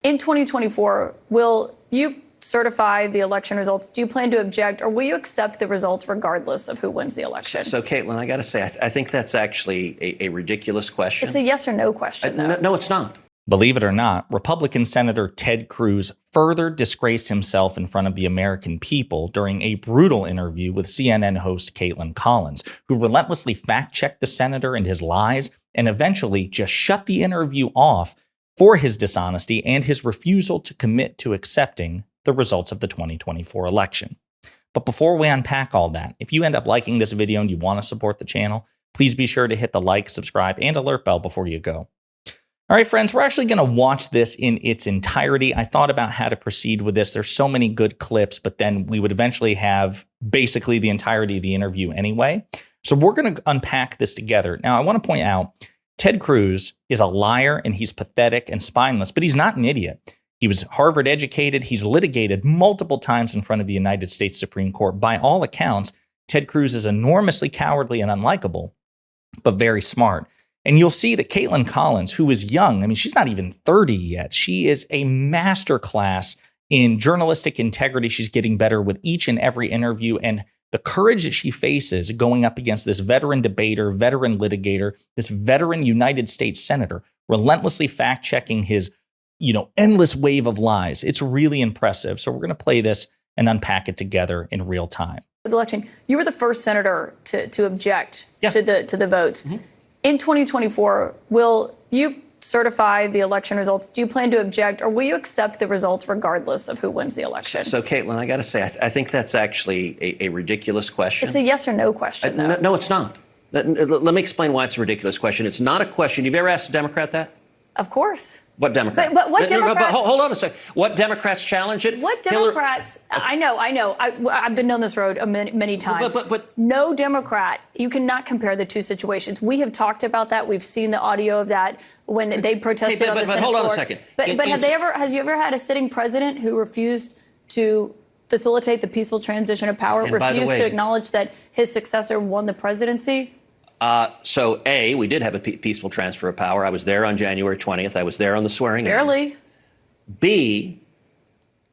In 2024, will you certify the election results? Do you plan to object, or will you accept the results regardless of who wins the election? So Kaitlan, I got to say, I think that's actually a ridiculous question. It's a yes or no question, though. No, it's not. Believe it or not, Republican Senator Ted Cruz further disgraced himself in front of the American people during a brutal interview with CNN host Kaitlan Collins, who relentlessly fact-checked the senator and his lies and eventually just shut the interview off for his dishonesty and his refusal to commit to accepting the results of the 2024 election. But before we unpack all that, if you end up liking this video and you want to support the channel, please be sure to hit the like, subscribe, and alert bell before you go. All right, friends, we're actually going to watch this in its entirety. I thought about how to proceed with this. There's so many good clips, but then we would eventually have basically the entirety of the interview anyway. So we're going to unpack this together. Now, I want to point out, Ted Cruz is a liar and he's pathetic and spineless, but he's not an idiot. He was Harvard educated. He's litigated multiple times in front of the United States Supreme Court. By all accounts, Ted Cruz is enormously cowardly and unlikable, but very smart. And you'll see that Kaitlan Collins, who is young, I mean, she's not even 30 yet. She is a masterclass in journalistic integrity. She's getting better with each and every interview. And the courage that she faces going up against this veteran debater, veteran litigator, this veteran United States senator, relentlessly fact-checking his, endless wave of lies. It's really impressive. So we're going to play this and unpack it together in real time. The election, you were the first senator to object to the votes. Mm-hmm. In 2024, will you certify the election results? Do you plan to object, or will you accept the results regardless of who wins the election? So Kaitlan, I got to say, I think that's actually a ridiculous question. It's a yes or no question, though. No, it's not. Let me explain why it's a ridiculous question. It's not a question. Have you ever asked a Democrat that? Of course. What Democrat? But what Democrats? Hold on a second. What Democrats challenge it? What Democrats? I know. I've been down this road many times. But no Democrat. You cannot compare the two situations. We have talked about that. We've seen the audio of that when they protested on the Senate floor. Hold on a second. But has you ever had a sitting president who refused to facilitate the peaceful transition of power, refused to acknowledge that his successor won the presidency? So, A, we did have a peaceful transfer of power. I was there on January 20th. I was there on the swearing in. Barely. B,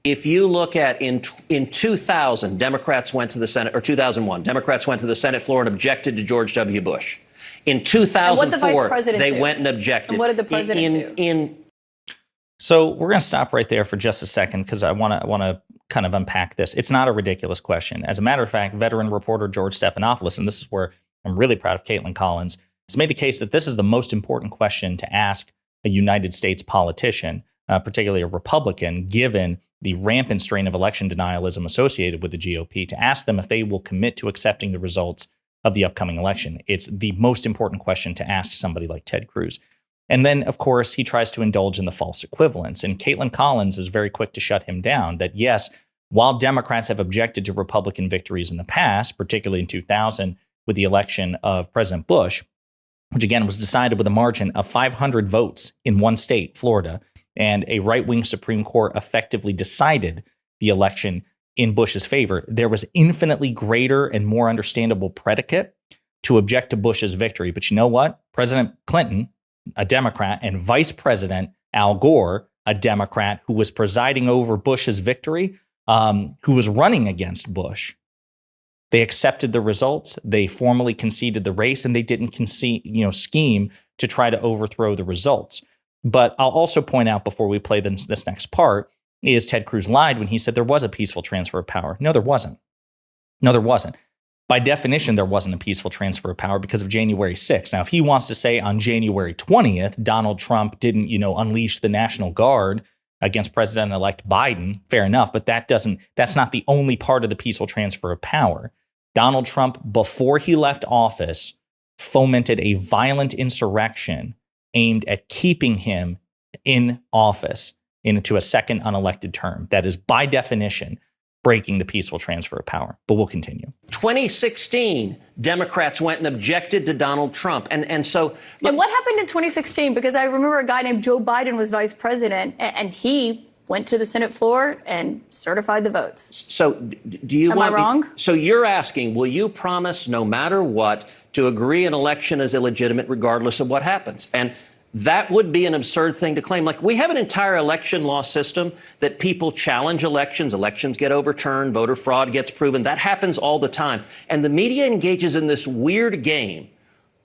if you look at in 2000, Democrats went to the Senate, or 2001, Democrats went to the Senate floor and objected to George W. Bush. In 2004, they went and objected. And what did the president do? So we're going to stop right there for just a second because I want to kind of unpack this. It's not a ridiculous question. As a matter of fact, veteran reporter George Stephanopoulos, and this is where I'm really proud of Kaitlan Collins, has made the case that this is the most important question to ask a United States politician, particularly a Republican, given the rampant strain of election denialism associated with the GOP, to ask them if they will commit to accepting the results of the upcoming election. It's the most important question to ask somebody like Ted Cruz. And then, of course, he tries to indulge in the false equivalence. And Kaitlan Collins is very quick to shut him down that, yes, while Democrats have objected to Republican victories in the past, particularly in 2000, with the election of President Bush, which again was decided with a margin of 500 votes in one state, Florida, and a right-wing Supreme Court effectively decided the election in Bush's favor, there was infinitely greater and more understandable predicate to object to Bush's victory. But you know what? President Clinton, a Democrat, and Vice President Al Gore, a Democrat who was presiding over Bush's victory, who was running against Bush, they accepted the results, they formally conceded the race, and they didn't scheme to try to overthrow the results. But I'll also point out before we play this next part is Ted Cruz lied when he said there was a peaceful transfer of power. No, there wasn't. No, there wasn't. By definition, there wasn't a peaceful transfer of power because of January 6th. Now, if he wants to say on January 20th, Donald Trump didn't, unleash the National Guard against President-elect Biden, fair enough, but that's not the only part of the peaceful transfer of power. Donald Trump, before he left office, fomented a violent insurrection aimed at keeping him in office into a second unelected term. That is, by definition, breaking the peaceful transfer of power. But we'll continue. 2016, Democrats went and objected to Donald Trump. And so... Look, and what happened in 2016? Because I remember a guy named Joe Biden was vice president, and he went to the Senate floor and certified the votes. So do you Am I wrong? So you're asking, will you promise no matter what to agree an election is illegitimate regardless of what happens? And that would be an absurd thing to claim. Like, we have an entire election law system that people challenge elections. Elections get overturned. Voter fraud gets proven. That happens all the time. And the media engages in this weird game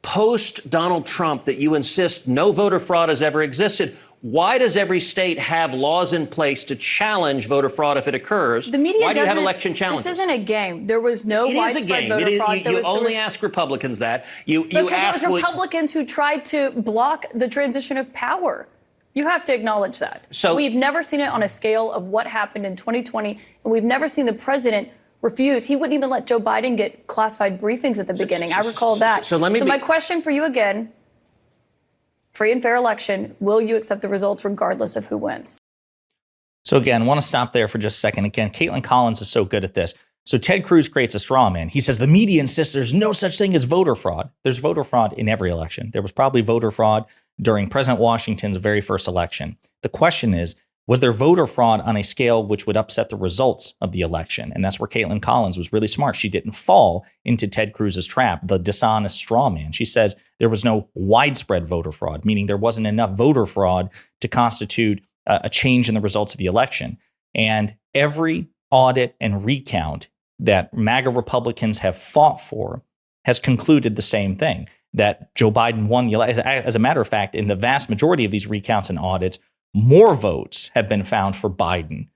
post Donald Trump that you insist no voter fraud has ever existed. Why does every state have laws in place to challenge voter fraud if it occurs? The media Why do you have election challenges? This isn't a game. There was no widespread voter fraud. You only ask Republicans that. Because it was Republicans who tried to block the transition of power. You have to acknowledge that. So we've never seen it on a scale of what happened in 2020, and we've never seen the president refuse. He wouldn't even let Joe Biden get classified briefings at the beginning. I recall that. So my question for you again, free and fair election, will you accept the results regardless of who wins? So again, I want to stop there for just a second. Again, Kaitlan Collins is so good at this. So Ted Cruz creates a straw man. He says the media insists there's no such thing as voter fraud. There's voter fraud in every election. There was probably voter fraud during President Washington's very first election. The question is, was there voter fraud on a scale which would upset the results of the election? And that's where Kaitlan Collins was really smart. She didn't fall into Ted Cruz's trap, the dishonest straw man. She says there was no widespread voter fraud, meaning there wasn't enough voter fraud to constitute a change in the results of the election. And every audit and recount that MAGA Republicans have fought for has concluded the same thing, that Joe Biden won the election. As a matter of fact, in the vast majority of these recounts and audits, more votes have been found for Biden.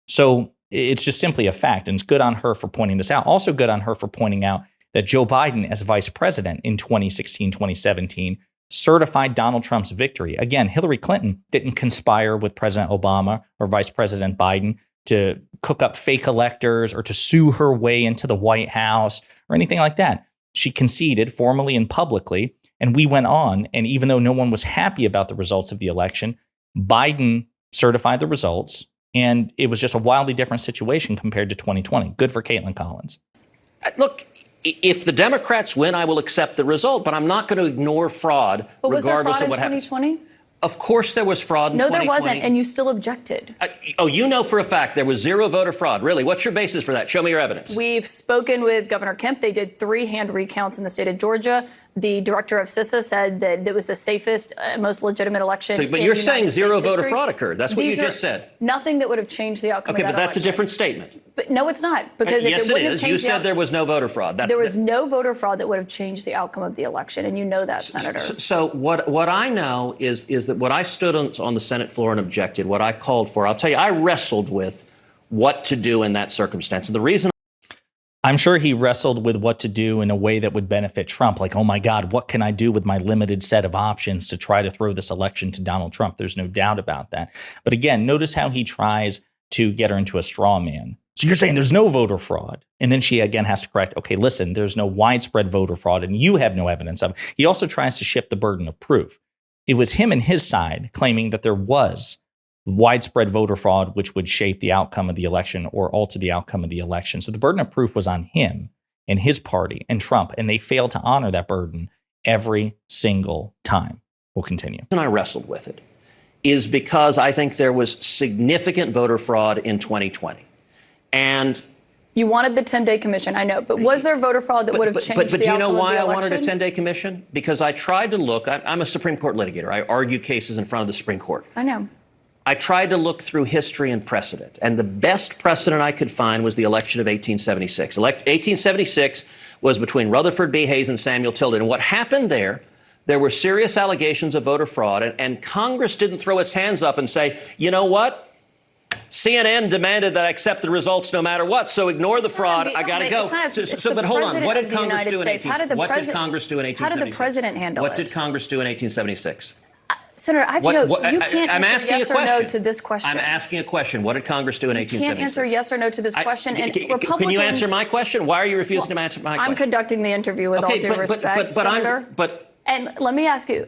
So it's just simply a fact. And it's good on her for pointing this out. Also good on her for pointing out that Joe Biden, as vice president in 2016, 2017, certified Donald Trump's victory. Again, Hillary Clinton didn't conspire with President Obama or Vice President Biden to cook up fake electors or to sue her way into the White House or anything like that. She conceded formally and publicly, and we went on. And even though no one was happy about the results of the election, Biden certified the results, and it was just a wildly different situation compared to 2020. Good for Kaitlan Collins. Look, if the Democrats win, I will accept the result, but I'm not going to ignore fraud regardless of what happens. But was there fraud in 2020? Of course there was fraud in 2020. No, there wasn't, and you still objected. You know for a fact there was zero voter fraud. Really? What's your basis for that? Show me your evidence. We've spoken with Governor Kemp. They did 3 hand recounts in the state of Georgia. The director of CISA said that it was the safest, most legitimate election. But you're saying zero voter fraud occurred. That's what you just said. Nothing that would have changed the outcome of that election. Okay, but that's a different statement. But no, it's not. Because if yes, it wouldn't it have is. changed You said there was no voter fraud. There was no voter fraud that would have changed the outcome of the election, and you know that, Senator. So what I know is that what I stood on the Senate floor and objected, what I called for, I'll tell you, I wrestled with what to do in that circumstance. And the reason I'm sure he wrestled with what to do in a way that would benefit Trump. Like, oh my God, what can I do with my limited set of options to try to throw this election to Donald Trump? There's no doubt about that. But again, notice how he tries to get her into a straw man. So you're saying there's no voter fraud. And then she again has to correct, okay, listen, there's no widespread voter fraud and you have no evidence of it. He also tries to shift the burden of proof. It was him and his side claiming that there was widespread voter fraud, which would shape the outcome of the election or alter the outcome of the election. So the burden of proof was on him and his party and Trump, and they failed to honor that burden every single time. We'll continue. And I wrestled with it is because I think there was significant voter fraud in 2020. And you wanted the 10-day commission, I know, but was there voter fraud that would have changed the outcome of the election? But do you know why I wanted a 10-day commission? Because I tried to look, I'm a Supreme Court litigator. I argue cases in front of the Supreme Court. I know. I tried to look through history and precedent, and the best precedent I could find was the election of 1876. 1876 was between Rutherford B. Hayes and Samuel Tilden. And what happened there were serious allegations of voter fraud, and Congress didn't throw its hands up and say, you know what? CNN demanded that I accept the results no matter what, so ignore the fraud. I got to go. But hold on. What did Congress do in 1876? How did the president handle it? What did Congress do in 1876? Senator, I have to know, you can't answer yes or no to this question. I'm asking a question. What did Congress do in 1876? You can't answer yes or no to this question. And Republicans, can you answer my question? Why are you refusing to answer my question? I'm conducting the interview with all due respect, Senator. And let me ask you,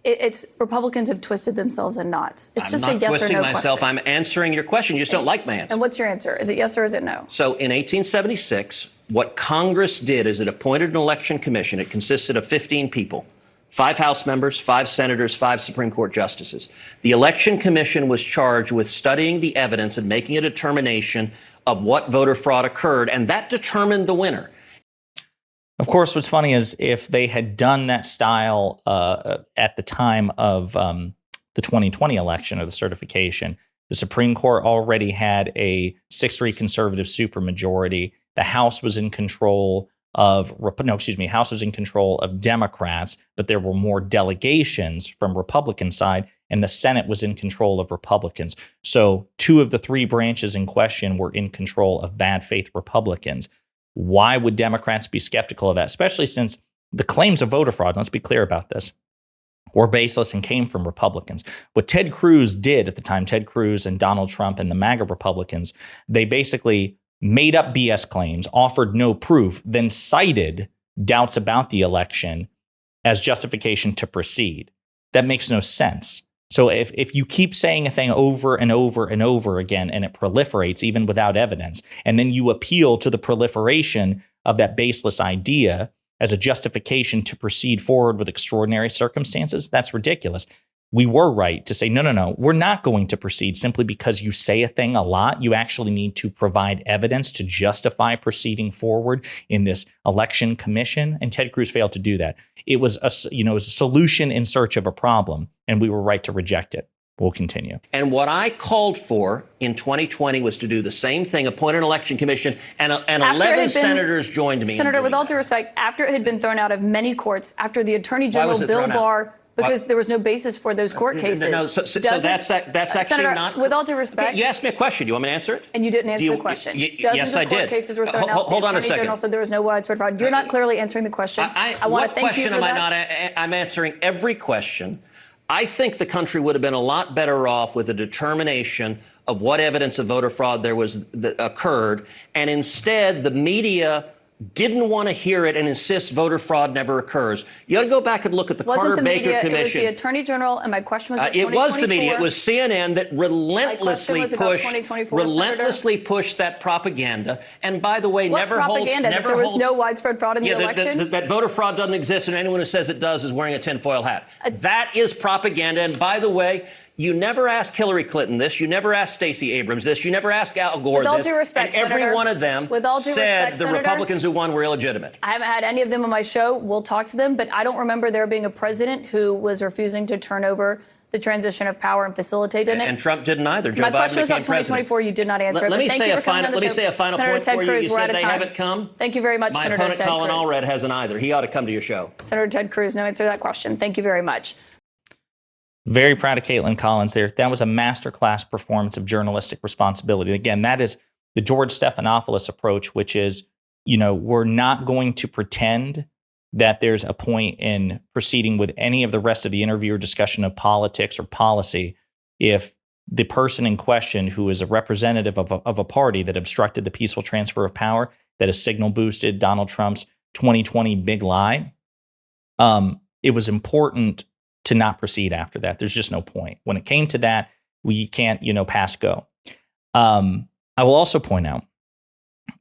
it's Republicans have twisted themselves in knots. It's just a yes or no question. I'm not twisting myself. I'm answering your question. You just don't like my answer. And what's your answer? Is it yes or is it no? So in 1876, what Congress did is it appointed an election commission. It consisted of 15 people. 5 House members, 5 senators, 5 Supreme Court justices. The Election Commission was charged with studying the evidence and making a determination of what voter fraud occurred, and that determined the winner. Of course, what's funny is if they had done that style at the time of the 2020 election or the certification, the Supreme Court already had a 6-3 conservative supermajority. The House was in control of House was in control of Democrats, but there were more delegations from Republican side, and the Senate was in control of Republicans. So 2 of the 3 branches in question were in control of bad faith Republicans. Why would Democrats be skeptical of that, especially since the claims of voter fraud, let's be clear about this, were baseless and came from Republicans? What Ted Cruz did at the time, Ted Cruz and Donald Trump and the MAGA Republicans, they basically made up BS claims, offered no proof, then cited doubts about the election as justification to proceed. That makes no sense. So if you keep saying a thing over and over and over again, and it proliferates even without evidence, and then you appeal to the proliferation of that baseless idea as a justification to proceed forward with extraordinary circumstances, that's ridiculous. We were right to say, no, we're not going to proceed simply because you say a thing a lot. You actually need to provide evidence to justify proceeding forward in this election commission. And Ted Cruz failed to do that. It was a solution in search of a problem, and we were right to reject it. We'll continue. And what I called for in 2020 was to do the same thing, appoint an election commission, and 11 senators joined me. Senator, with all due respect, after it had been thrown out of many courts, after the Attorney General Bill Barr, because there was no basis for those court cases. No, so that's actually Senator, not. With all due respect, you asked me a question. Do you want me to answer it? And you didn't answer the question. Yes, I did. Court cases were thrown out. Hold on a The second. Attorney General said there was no widespread fraud. You're not clearly answering the question. I want to thank you for that. What question am I not? I'm answering every question. I think the country would have been a lot better off with a determination of what evidence of voter fraud there was that occurred, and instead the media didn't want to hear it and insists voter fraud never occurs. You ought to go back and look at the Carter-Baker Commission. It was the Attorney General, and my question was about it was the media. It was CNN that relentlessly pushed that propaganda. And by the way, what propaganda? That there was no widespread fraud in the election? That voter fraud doesn't exist, and anyone who says it does is wearing a tinfoil hat. That is propaganda. And by the way, you never asked Hillary Clinton this. You never asked Stacey Abrams this. You never asked Al Gore this. With all due respect, and every Senator, one of them said the Republicans who won were illegitimate. I haven't had any of them on my show. We'll talk to them. But I don't remember there being a president who was refusing to turn over the transition of power and facilitated it. And Trump didn't either. Joe My Biden question was about became 2024. president. You did not answer it. Let me say a final Senator point Ted for you. Cruz, You we're said out of they time. haven't come. Thank you very much, My Senator opponent, Ted Colin Cruz. Allred, hasn't either. He ought to come to your show. Senator Ted Cruz, no answer to that question. Thank you very much. Very proud of Kaitlan Collins there. That was a masterclass performance of journalistic responsibility. Again, that is the George Stephanopoulos approach, which is, we're not going to pretend that there's a point in proceeding with any of the rest of the interview or discussion of politics or policy if the person in question, who is a representative of a party that obstructed the peaceful transfer of power, that has signal boosted Donald Trump's 2020 big lie, it was important to not proceed after that. There's just no point. When it came to that, we can't, pass go. I will also point out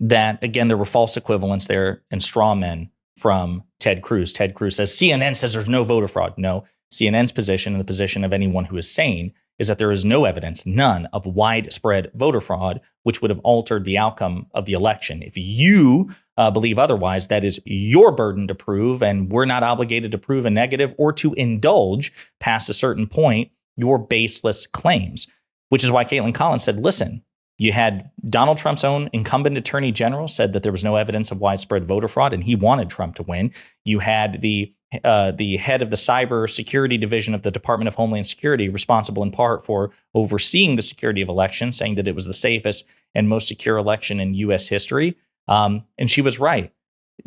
that, again, there were false equivalents there and straw men from Ted Cruz. Ted Cruz says, CNN says there's no voter fraud. No, CNN's position and the position of anyone who is sane is that there is no evidence, none, of widespread voter fraud, which would have altered the outcome of the election. If you believe otherwise, that is your burden to prove, and we're not obligated to prove a negative or to indulge past a certain point your baseless claims, which is why Kaitlan Collins said, listen, you had Donald Trump's own incumbent attorney general said that there was no evidence of widespread voter fraud, and he wanted Trump to win. You had the head of the cyber security division of the Department of Homeland Security, responsible in part for overseeing the security of elections, saying that it was the safest and most secure election in U.S. history. And she was right.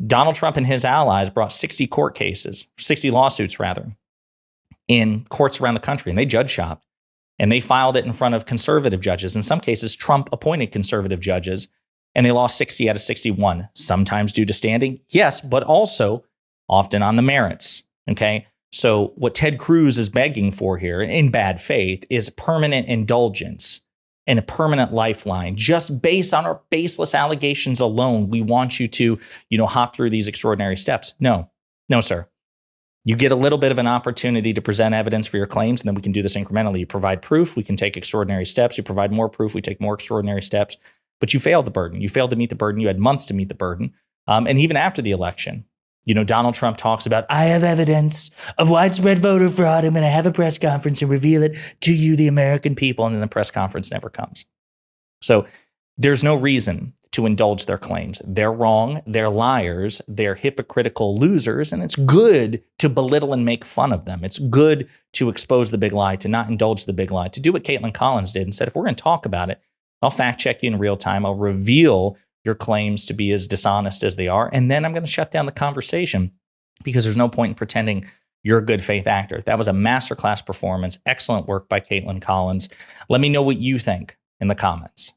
Donald Trump and his allies brought 60 lawsuits, in courts around the country, and they judge shopped. And they filed it in front of conservative judges. In some cases, Trump appointed conservative judges, and they lost 60 out of 61, sometimes due to standing, yes, but also often on the merits. Okay. So what Ted Cruz is begging for here in bad faith is permanent indulgence and a permanent lifeline. Just based on our baseless allegations alone, we want you to, hop through these extraordinary steps. No, sir. You get a little bit of an opportunity to present evidence for your claims, and then we can do this incrementally. You provide proof, we can take extraordinary steps. You provide more proof, we take more extraordinary steps. But you failed the burden. You failed to meet the burden. You had months to meet the burden. And even after the election, Donald Trump talks about, I have evidence of widespread voter fraud. I'm going to have a press conference and reveal it to you, the American people. And then the press conference never comes. So there's no reason to indulge their claims. They're wrong. They're liars. They're hypocritical losers. And it's good to belittle and make fun of them. It's good to expose the big lie, to not indulge the big lie, to do what Kaitlan Collins did and said, if we're going to talk about it, I'll fact check you in real time. I'll reveal your claims to be as dishonest as they are. And then I'm going to shut down the conversation because there's no point in pretending you're a good faith actor. That was a masterclass performance. Excellent work by Kaitlan Collins. Let me know what you think in the comments.